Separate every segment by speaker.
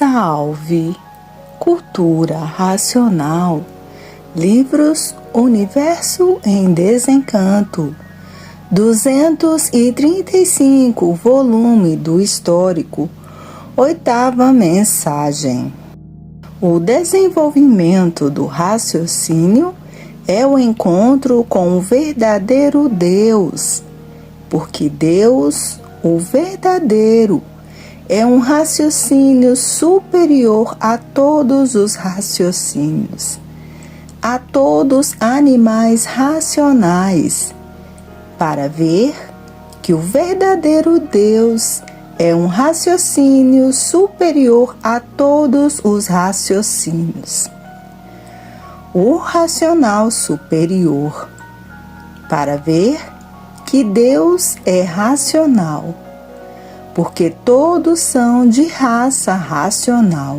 Speaker 1: Salve! Cultura racional. Livros Universo em Desencanto. 235, volume do Histórico. 8ª mensagem. O desenvolvimento do raciocínio é o encontro com o verdadeiro Deus, porque Deus, o verdadeiro, é um raciocínio superior a todos os raciocínios, a todos os animais racionais, para ver que o verdadeiro Deus é um raciocínio superior a todos os raciocínios. O racional superior, para ver que Deus é racional, porque todos são de raça racional,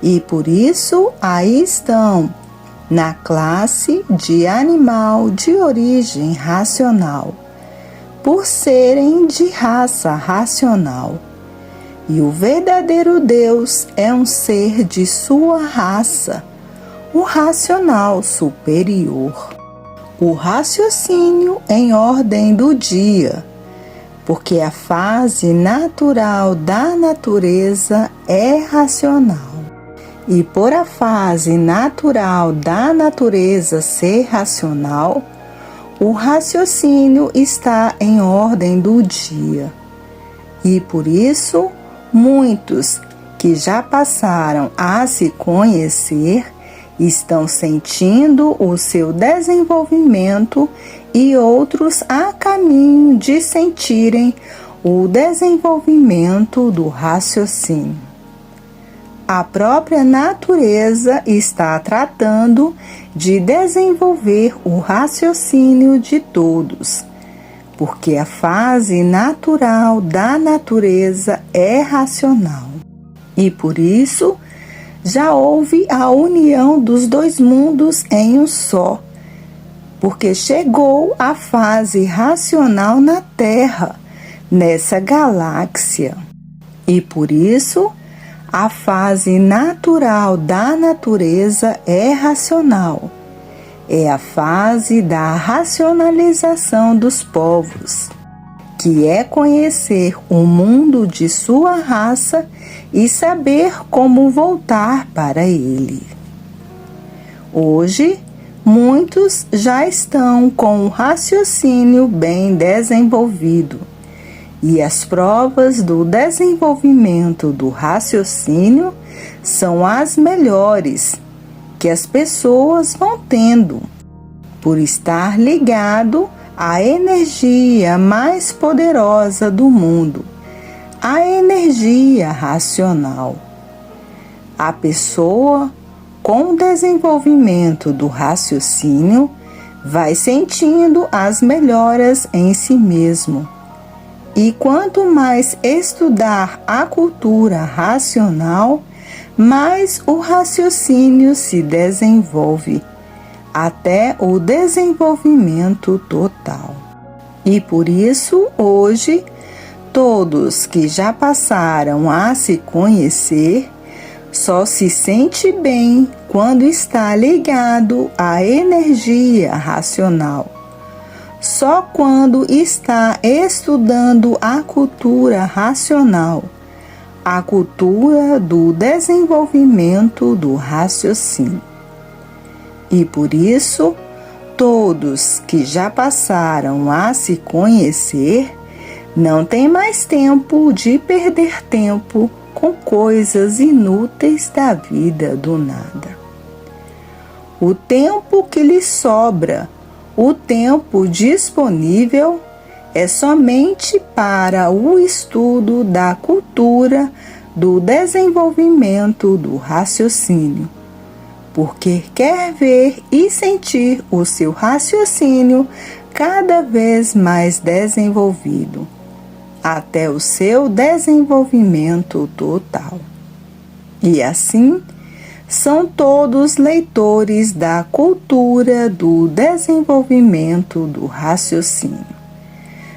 Speaker 1: e por isso aí estão na classe de animal de origem racional, por serem de raça racional. E o verdadeiro Deus é um ser de sua raça, o racional superior. O raciocínio em ordem do dia, porque a fase natural da natureza é racional. E por a fase natural da natureza ser racional, o raciocínio está em ordem do dia. E por isso, muitos que já passaram a se conhecer estão sentindo o seu desenvolvimento e outros a caminho de sentirem o desenvolvimento do raciocínio. A própria natureza está tratando de desenvolver o raciocínio de todos, porque a fase natural da natureza é racional. E por isso, já houve a união dos dois mundos em um só, porque chegou a fase racional na Terra, nessa galáxia. E por isso, a fase natural da natureza é racional. É a fase da racionalização dos povos, que é conhecer o mundo de sua raça e saber como voltar para ele. Hoje, muitos já estão com o raciocínio bem desenvolvido, e as provas do desenvolvimento do raciocínio são as melhores que as pessoas vão tendo, por estar ligado à energia mais poderosa do mundo, a energia racional. A pessoa, com o desenvolvimento do raciocínio, vai sentindo as melhoras em si mesmo. E quanto mais estudar a cultura racional, mais o raciocínio se desenvolve, até o desenvolvimento total. E por isso, hoje, todos que já passaram a se conhecer, só se sente bem quando está ligado à energia racional. Só quando está estudando a cultura racional, a cultura do desenvolvimento do raciocínio. E por isso, todos que já passaram a se conhecer, não têm mais tempo de perder tempo com coisas inúteis da vida do nada. O tempo que lhes sobra, o tempo disponível, é somente para o estudo da cultura do desenvolvimento do raciocínio, porque quer ver e sentir o seu raciocínio cada vez mais desenvolvido, até o seu desenvolvimento total. E assim, são todos leitores da cultura do desenvolvimento do raciocínio.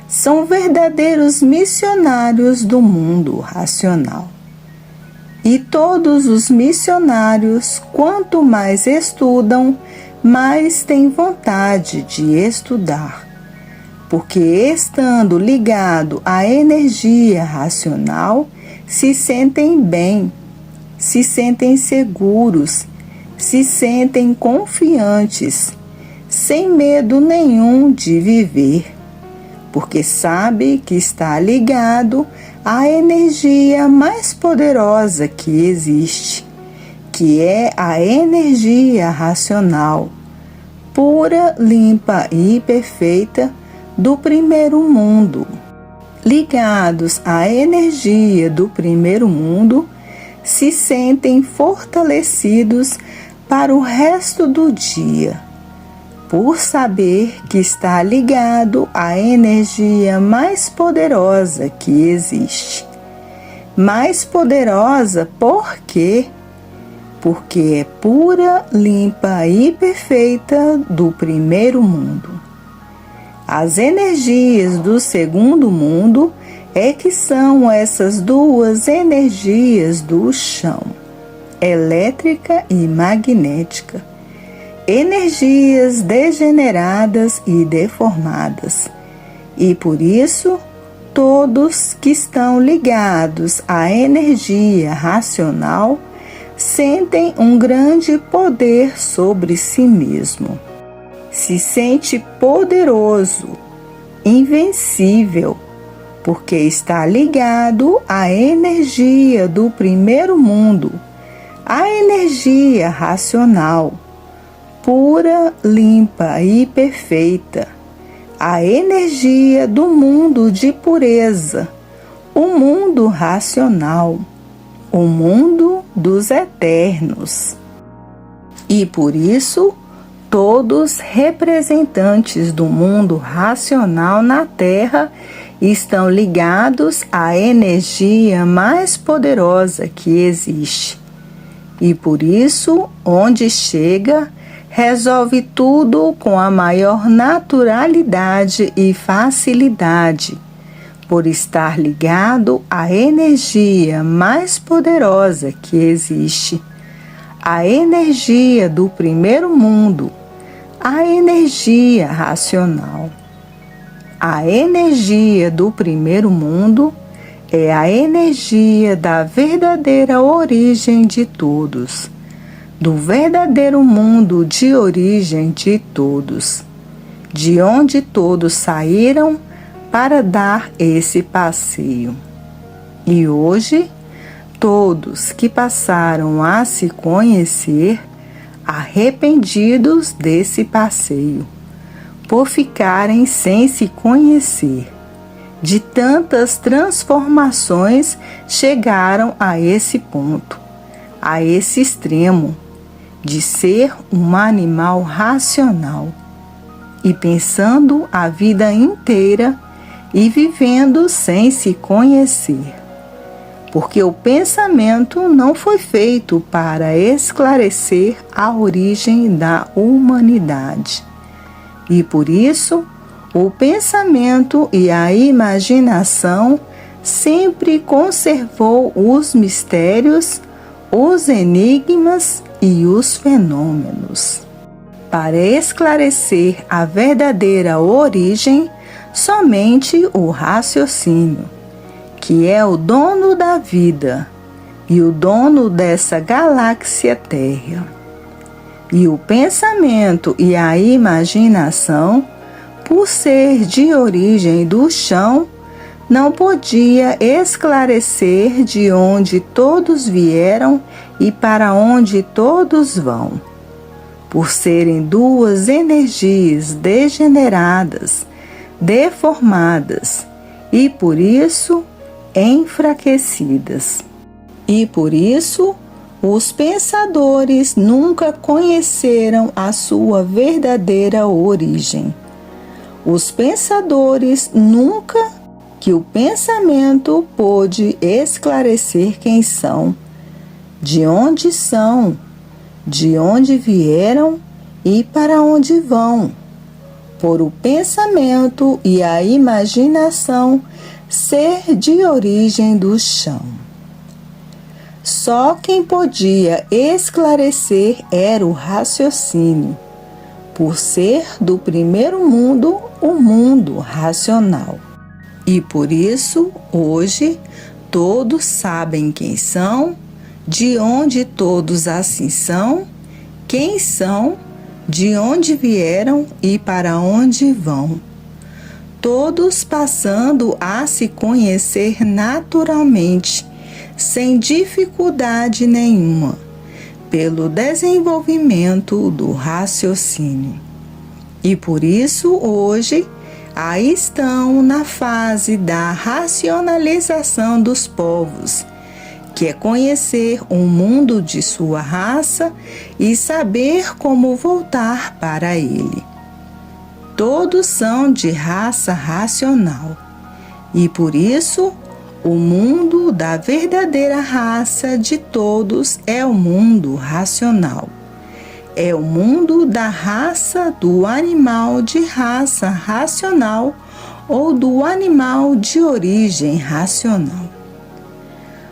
Speaker 1: São verdadeiros missionários do mundo racional. E todos os missionários, quanto mais estudam, mais têm vontade de estudar, porque estando ligado à energia racional, se sentem bem, se sentem seguros, se sentem confiantes, sem medo nenhum de viver, porque sabe que está ligado à energia mais poderosa que existe, que é a energia racional, pura, limpa e perfeita do primeiro mundo. Ligados à energia do primeiro mundo, se sentem fortalecidos para o resto do dia, por saber que está ligado à energia mais poderosa que existe. Mais poderosa por quê? Porque é pura, limpa e perfeita do primeiro mundo. As energias do segundo mundo é que são essas duas energias do chão, elétrica e magnética, energias degeneradas e deformadas. E por isso, todos que estão ligados à energia racional sentem um grande poder sobre si mesmo. Se sente poderoso, invencível, porque está ligado à energia do primeiro mundo, a energia racional, pura, limpa e perfeita, a energia do mundo de pureza, o mundo racional, o mundo dos eternos. E por isso, todos representantes do mundo racional na Terra estão ligados à energia mais poderosa que existe. E por isso, onde chega, resolve tudo com a maior naturalidade e facilidade, por estar ligado à energia mais poderosa que existe, a energia do primeiro mundo, a energia racional. A energia do primeiro mundo é a energia da verdadeira origem de todos, do verdadeiro mundo de origem de todos, de onde todos saíram para dar esse passeio. E hoje, todos que passaram a se conhecer, arrependidos desse passeio, por ficarem sem se conhecer, de tantas transformações chegaram a esse ponto, a esse extremo, de ser um animal racional, e pensando a vida inteira e vivendo sem se conhecer. Porque o pensamento não foi feito para esclarecer a origem da humanidade. E por isso, o pensamento e a imaginação sempre conservou os mistérios, os enigmas e os fenômenos. Para esclarecer a verdadeira origem, somente o raciocínio, que é o dono da vida e o dono dessa galáxia Terra. E o pensamento e a imaginação, por ser de origem do chão, não podia esclarecer de onde todos vieram e para onde todos vão. Por serem duas energias degeneradas, deformadas e por isso enfraquecidas. E por isso os pensadores nunca conheceram a sua verdadeira origem. Os pensadores nunca que o pensamento pôde esclarecer quem são, de onde vieram e para onde vão, por o pensamento e a imaginação ser de origem do chão. Só quem podia esclarecer era o raciocínio, por ser do primeiro mundo, o mundo racional. E por isso, hoje, todos sabem quem são, de onde todos assim são, quem são, de onde vieram e para onde vão. Todos passando a se conhecer naturalmente, sem dificuldade nenhuma, pelo desenvolvimento do raciocínio. E por isso, hoje, aí estão na fase da racionalização dos povos, que é conhecer o mundo de sua raça e saber como voltar para ele. Todos são de raça racional, e por isso o mundo da verdadeira raça de todos é o mundo racional. É o mundo da raça do animal de raça racional ou do animal de origem racional.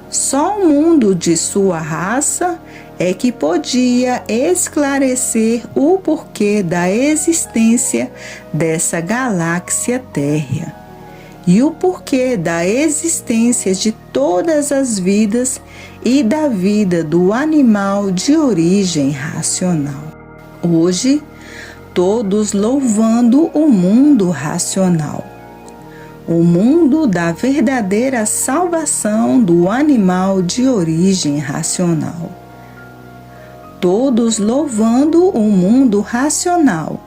Speaker 1: Só o mundo de sua raça é que podia esclarecer o porquê da existência dessa galáxia térrea e o porquê da existência de todas as vidas e da vida do animal de origem racional. Hoje, todos louvando o mundo racional, o mundo da verdadeira salvação do animal de origem racional. Todos louvando o mundo racional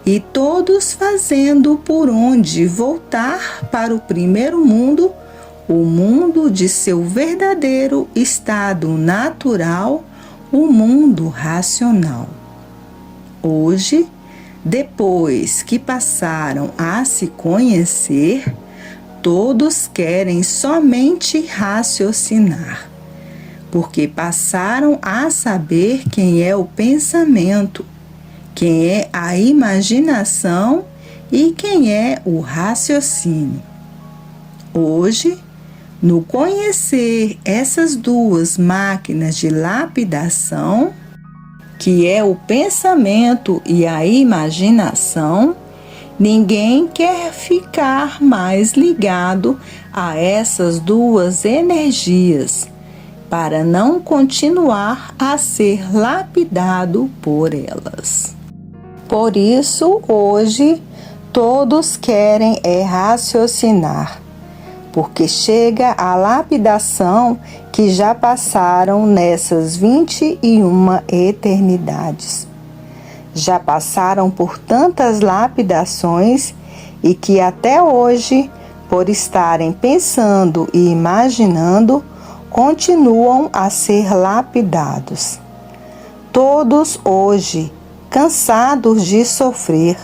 Speaker 1: e todos fazendo por onde voltar para o primeiro mundo, o mundo de seu verdadeiro estado natural, o mundo racional. Hoje, depois que passaram a se conhecer, todos querem somente raciocinar, porque passaram a saber quem é o pensamento, quem é a imaginação e quem é o raciocínio. Hoje, no conhecer essas duas máquinas de lapidação, que é o pensamento e a imaginação, ninguém quer ficar mais ligado a essas duas energias, para não continuar a ser lapidado por elas. Por isso, hoje, todos querem raciocinar, porque chega a lapidação que já passaram nessas 21 eternidades. Já passaram por tantas lapidações e que até hoje, por estarem pensando e imaginando, continuam a ser lapidados. Todos hoje, cansados de sofrer,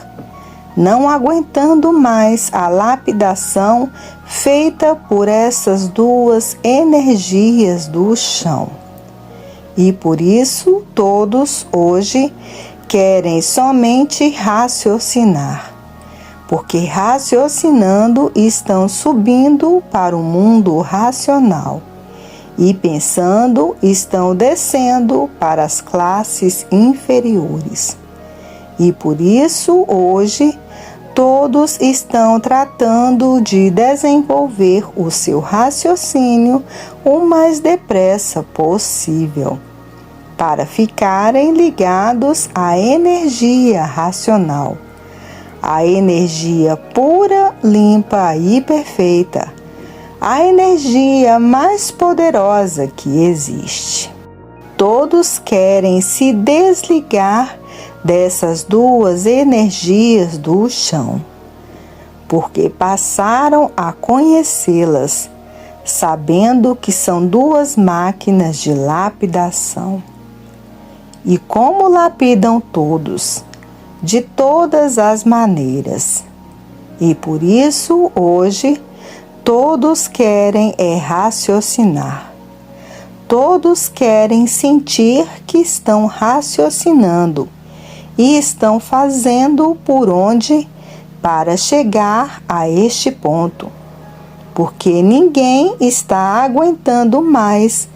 Speaker 1: não aguentando mais a lapidação feita por essas duas energias do chão. E por isso todos hoje querem somente raciocinar, porque raciocinando estão subindo para o mundo racional e pensando estão descendo para as classes inferiores. E por isso, hoje, todos estão tratando de desenvolver o seu raciocínio o mais depressa possível, para ficarem ligados à energia racional, à energia pura, limpa e perfeita, a energia mais poderosa que existe. Todos querem se desligar dessas duas energias do chão, porque passaram a conhecê-las, sabendo que são duas máquinas de lapidação. E como lapidam todos, de todas as maneiras. E por isso, hoje, todos querem raciocinar. Todos querem sentir que estão raciocinando e estão fazendo por onde para chegar a este ponto, porque ninguém está aguentando mais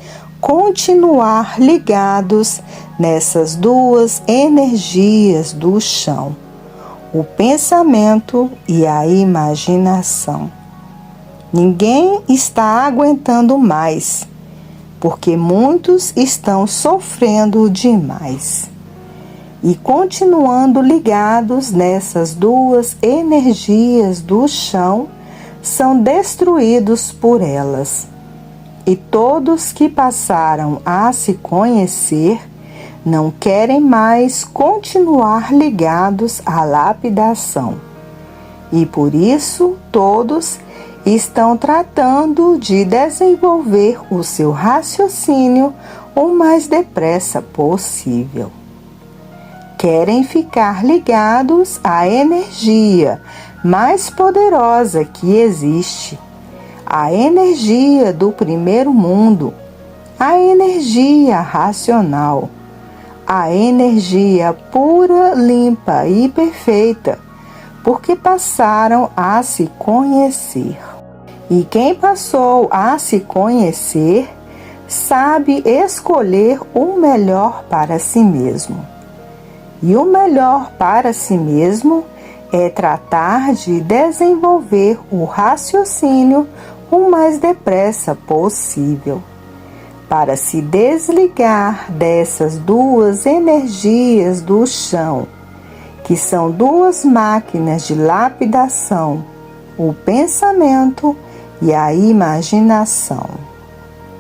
Speaker 1: continuar ligados nessas duas energias do chão, o pensamento e a imaginação. Ninguém está aguentando mais, porque muitos estão sofrendo demais. E continuando ligados nessas duas energias do chão, são destruídos por elas. E todos que passaram a se conhecer não querem mais continuar ligados à lapidação. E por isso todos estão tratando de desenvolver o seu raciocínio o mais depressa possível. Querem ficar ligados à energia mais poderosa que existe, a energia do primeiro mundo, a energia racional, a energia pura, limpa e perfeita, porque passaram a se conhecer. E quem passou a se conhecer sabe escolher o melhor para si mesmo. E o melhor para si mesmo é tratar de desenvolver o raciocínio o mais depressa possível, para se desligar dessas duas energias do chão, que são duas máquinas de lapidação, o pensamento e a imaginação.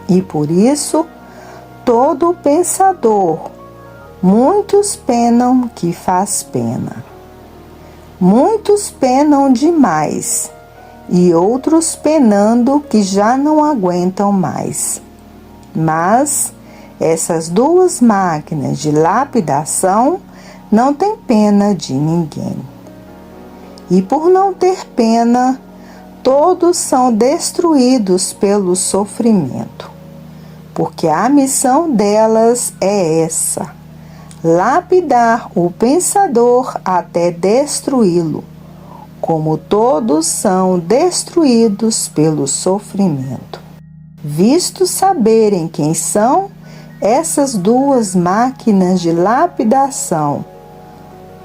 Speaker 1: E por isso, todo pensador, muitos penam que faz pena. Muitos penam demais, e outros penando que já não aguentam mais. Mas essas duas máquinas de lapidação não têm pena de ninguém. E por não ter pena, todos são destruídos pelo sofrimento, porque a missão delas é essa: lapidar o pensador até destruí-lo, como todos são destruídos pelo sofrimento. Visto saberem quem são essas duas máquinas de lapidação,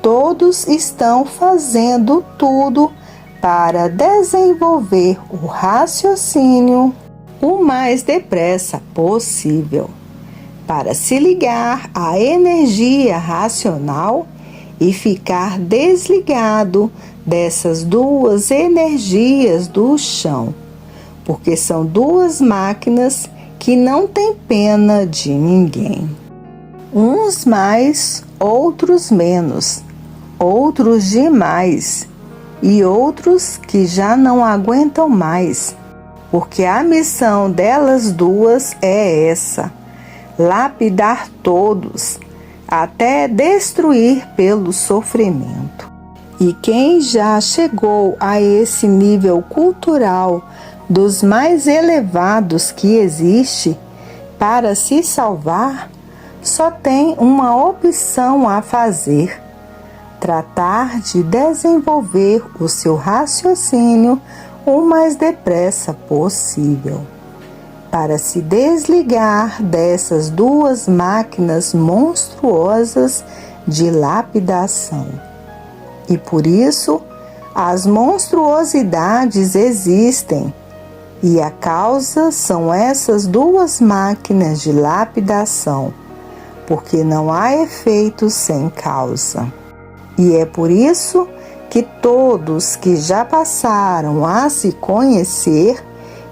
Speaker 1: todos estão fazendo tudo para desenvolver o raciocínio o mais depressa possível, para se ligar à energia racional e ficar desligado dessas duas energias do chão, porque são duas máquinas que não têm pena de ninguém. Uns mais, outros menos, outros demais e outros que já não aguentam mais, porque a missão delas duas é essa: lapidar todos, até destruir pelo sofrimento. E quem já chegou a esse nível cultural dos mais elevados que existe, para se salvar, só tem uma opção a fazer: tratar de desenvolver o seu raciocínio o mais depressa possível, para se desligar dessas duas máquinas monstruosas de lapidação. E por isso, as monstruosidades existem, e a causa são essas duas máquinas de lapidação, porque não há efeito sem causa. E é por isso que todos que já passaram a se conhecer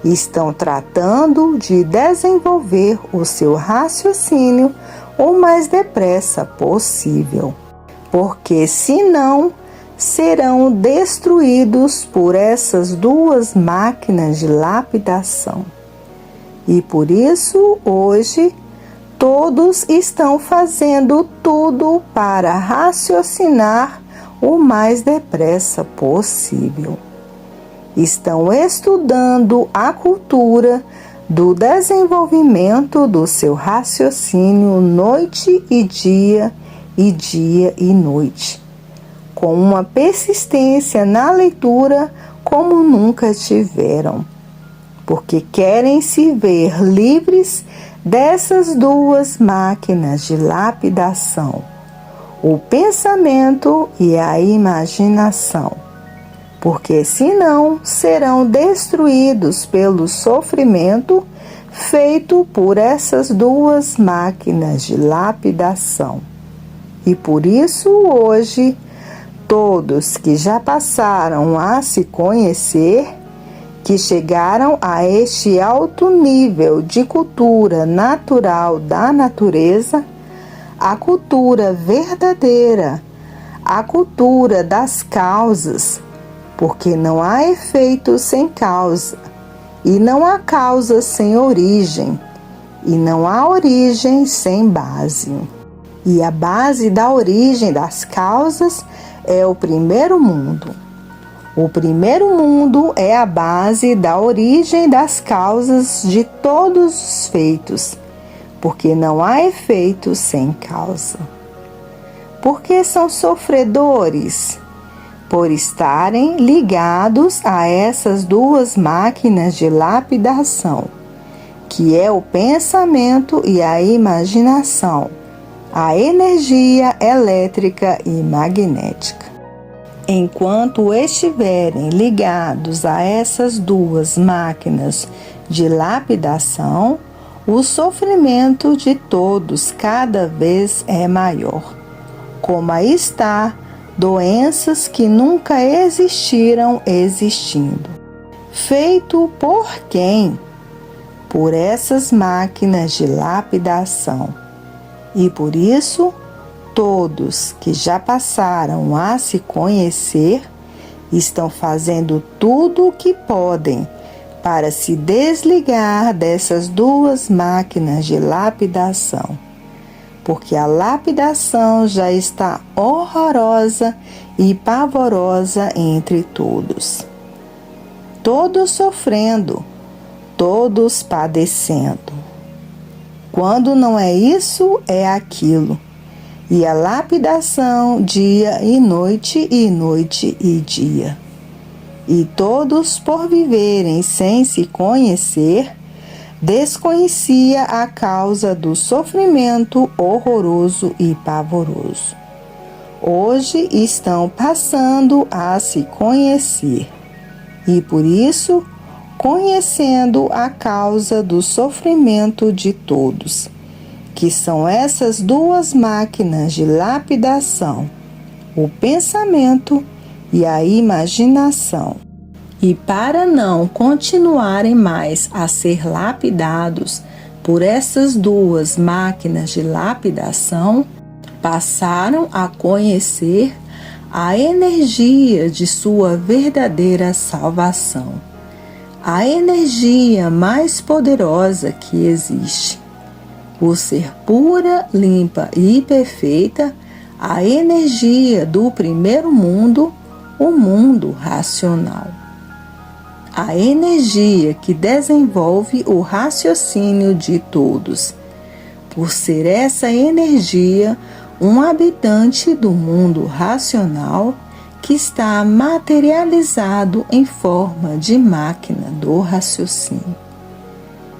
Speaker 1: estão tratando de desenvolver o seu raciocínio o mais depressa possível, porque senão serão destruídos por essas duas máquinas de lapidação. E por isso, hoje, todos estão fazendo tudo para raciocinar o mais depressa possível. Estão estudando a cultura do desenvolvimento do seu raciocínio noite e dia e noite, com uma persistência na leitura como nunca tiveram, porque querem se ver livres dessas duas máquinas de lapidação, o pensamento e a imaginação, porque senão serão destruídos pelo sofrimento feito por essas duas máquinas de lapidação. E por isso hoje, todos que já passaram a se conhecer, que chegaram a este alto nível de cultura natural da natureza, a cultura verdadeira, a cultura das causas, porque não há efeito sem causa, e não há causa sem origem, e não há origem sem base. E a base da origem das causas é o primeiro mundo. O primeiro mundo é a base da origem das causas de todos os feitos, porque não há efeito sem causa. Porque são sofredores? Por estarem ligados a essas duas máquinas de lapidação, que é o pensamento e a imaginação, a energia elétrica e magnética. Enquanto estiverem ligados a essas duas máquinas de lapidação, o sofrimento de todos cada vez é maior, como aí está doenças que nunca existiram existindo. Feito por quem? Por essas máquinas de lapidação. E por isso, todos que já passaram a se conhecer estão fazendo tudo o que podem para se desligar dessas duas máquinas de lapidação, porque a lapidação já está horrorosa e pavorosa entre todos. Todos sofrendo, todos padecendo. Quando não é isso, é aquilo. E a lapidação dia e noite e dia. E todos por viverem sem se conhecer, desconhecia a causa do sofrimento horroroso e pavoroso. Hoje estão passando a se conhecer. E por isso, conhecendo a causa do sofrimento de todos, que são essas duas máquinas de lapidação, o pensamento e a imaginação. E para não continuarem mais a ser lapidados por essas duas máquinas de lapidação, passaram a conhecer a energia de sua verdadeira salvação, a energia mais poderosa que existe, por ser pura, limpa e perfeita, a energia do primeiro mundo, o mundo racional. A energia que desenvolve o raciocínio de todos, por ser essa energia um habitante do mundo racional que está materializado em forma de máquina do raciocínio.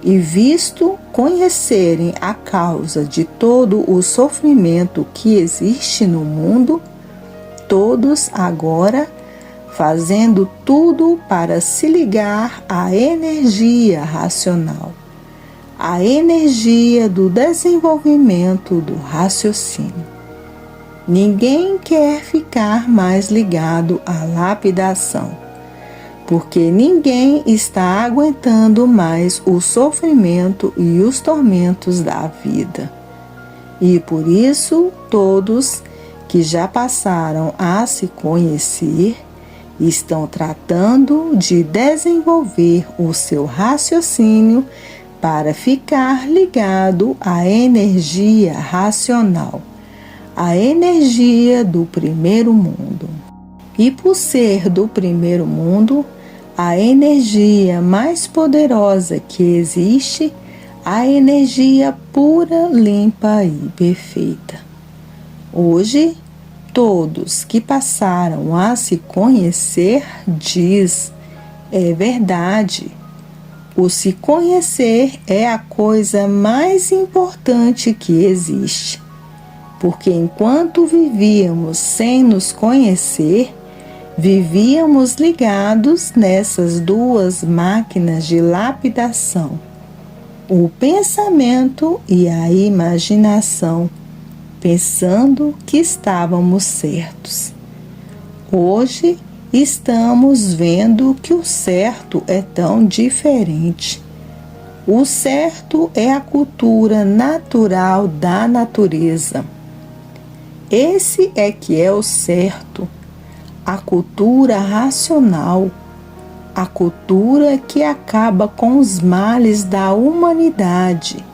Speaker 1: E visto conhecerem a causa de todo o sofrimento que existe no mundo, todos agora fazendo tudo para se ligar à energia racional, à energia do desenvolvimento do raciocínio. Ninguém quer ficar mais ligado à lapidação, porque ninguém está aguentando mais o sofrimento e os tormentos da vida. E por isso, todos que já passaram a se conhecer estão tratando de desenvolver o seu raciocínio para ficar ligado à energia racional, a energia do primeiro mundo. E por ser do primeiro mundo, a energia mais poderosa que existe, a energia pura, limpa e perfeita. Hoje, todos que passaram a se conhecer diz, é verdade, O se conhecer é a coisa mais importante que existe, porque enquanto vivíamos sem nos conhecer, vivíamos ligados nessas duas máquinas de lapidação, o pensamento e a imaginação, pensando que estávamos certos. Hoje, estamos vendo que o certo é tão diferente. O certo é a cultura natural da natureza. Esse é que é o certo, a cultura racional, a cultura que acaba com os males da humanidade,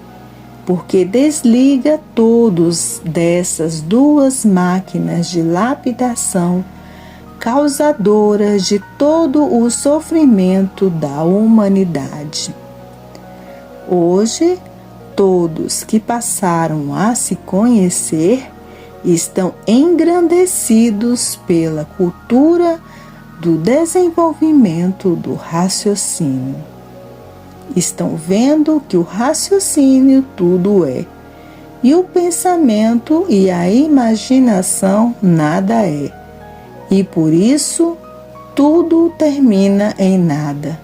Speaker 1: porque desliga todos dessas duas máquinas de lapidação causadoras de todo o sofrimento da humanidade. Hoje, todos que passaram a se conhecer estão engrandecidos pela cultura do desenvolvimento do raciocínio. Estão vendo que o raciocínio tudo é, e o pensamento e a imaginação nada é. E por isso, tudo termina em nada,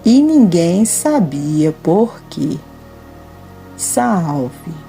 Speaker 1: e ninguém sabia por quê. Salve!